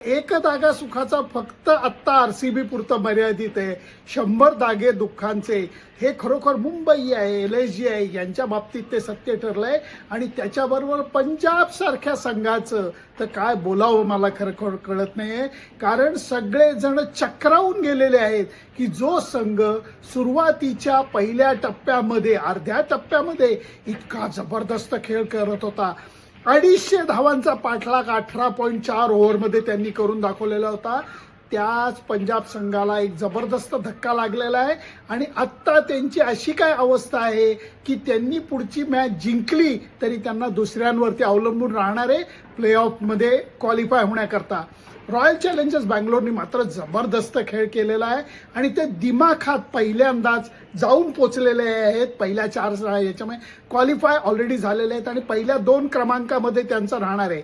एक धागा सुखाचा फक्त आत्ता आरसीबी पुरतं मर्यादित आहे. 100 धागे दुःखांचे हे खरोखर मुंबई आहे, LSG आहे यांच्या बाबतीत ते सत्य ठरलंय. आणि त्याच्याबरोबर पंजाब सारख्या संघाचं तर काय बोलावं मला खरोखर कळत नाहीये. कारण सगळेजण चक्रावून गेलेले आहेत की जो संघ सुरुवातीच्या पहिल्या टप्प्यामध्ये अर्ध्या टप्प्यामध्ये इतका जबरदस्त खेळ करत होता, 250 धावांचा पाठलाग 18.4 ओव्हरमध्ये त्यांनी करून दाखवलेला होता, त्याच पंजाब संघाला एक जबरदस्त धक्का लागलेला आहे. आणि आत्ता त्यांची अशी काय अवस्था आहे की त्यांनी पुढची मॅच जिंकली तरी त्यांना दुसऱ्यांवरती अवलंबून राहणार आहे प्लेऑफमध्ये क्वालिफाय होण्याकरता. रॉयल चॅलेंजर्स बँगलोरनी मात्र जबरदस्त खेळ केलेला आहे आणि ते दिमाखात पहिल्यांदाच जाऊन पोचलेले आहेत. पहिल्या 4 याच्यामध्ये क्वालिफाय ऑलरेडी झालेले आहेत आणि पहिल्या 2 क्रमांकामध्ये त्यांचं राहणार आहे.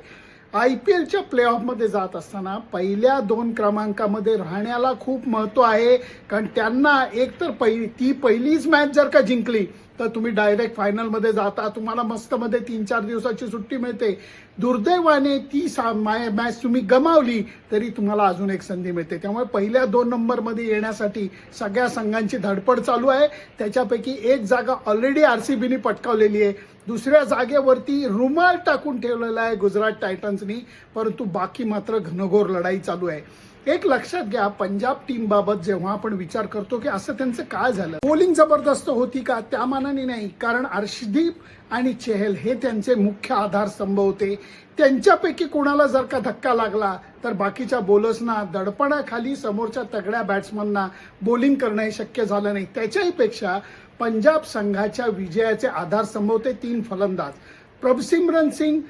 IPLच्या प्लेऑफमध्ये जात असताना पहिल्या 2 क्रमांकामध्ये राहण्याला खूप महत्त्व आहे. कारण त्यांना एक तर ती पहिलीच मॅच जर का जिंकली तर तुम्ही डायरेक्ट फायनलमध्ये जाता, तुम्हाला मस्तमध्ये 3-4 दिवसाची सुट्टी मिळते. दुर्दैवाने ती मॅच तुम्ही गमावली तरी तुम्हाला अजून एक संधी मिळते. त्यामुळे पहिल्या 2 नंबरमध्ये येण्यासाठी सगळ्या संघांची धडपड चालू आहे. त्याच्यापैकी एक जागा ऑलरेडी RCBने पटकावलेली आहे, दुसऱ्या जागेवरती रुमाल टाकून ठेवलेला आहे गुजरात टायटन्सनी. परंतु बाकी मात्र घनघोर लढाई चालू आहे. एक लक्षात घ्या, पंजाब टीम बाबत जेव्हा आपण विचार करतो की असं त्यांचं काय झालं, बॉलिंग जबरदस्त होती का, त्या मानाने नाही. कारण अर्शदीप आणि चहल हे त्यांचे मुख्य आधारस्तंभ होते. त्यांच्यापैकी कोणाला जर का धक्का लागला तर बाकीच्या बॉलर्सना दडपणाखाली समोरच्या तगड्या बॅट्समनना बॉलिंग करणं हे शक्य झालं नाही. त्याच्याही पेक्षा पंजाब संघाच्या विजयाचे आधारस्तंभ होते 3 फलंदाज, प्रभसिमरन सिंग,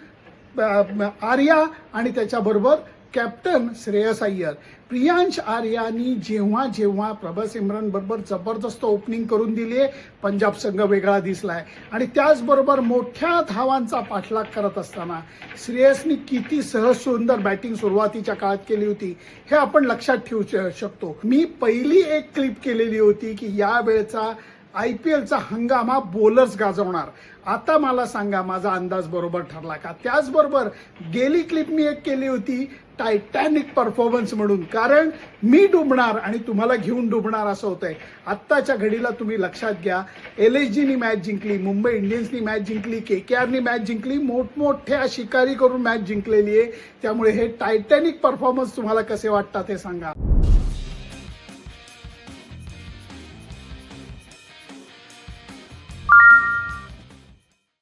आर्या आणि त्याच्याबरोबर कॅप्टन श्रेयस अय्यर. प्रियांश आर्यानी जेव्हा प्रभसिमरन बरोबर जबरदस्त ओपनिंग करून दिली आहे, पंजाब संघ वेगळा दिसलाय. आणि त्याचबरोबर मोठ्या धावांचा पाठलाग करत असताना श्रेयसनी किती सहज सुंदर बॅटिंग सुरुवातीच्या काळात केली होती हे आपण लक्षात ठेवू शकतो. मी पहिली एक क्लिप केलेली होती की या वेळचा IPLचा हंगामा बॉलर्स गाजवणार. आता मला सांगा माझा अंदाज बरोबर ठरला का. त्याचबरोबर गेली क्लिप मी एक केली होती टायटॅनिक परफॉर्मन्स म्हणून, कारण मी डुबणार आणि तुम्हाला घेऊन डुबणार असं होतंय. आत्ताच्या घडीला तुम्ही लक्षात घ्या, LSGनी मॅच जिंकली, मुंबई इंडियन्सनी मॅच जिंकली, KKRनी मॅच जिंकली, मोठमोठ्या शिकारी करून मॅच जिंकलेली आहे. त्यामुळे हे टायटॅनिक परफॉर्मन्स तुम्हाला कसे वाटतात ते सांगा.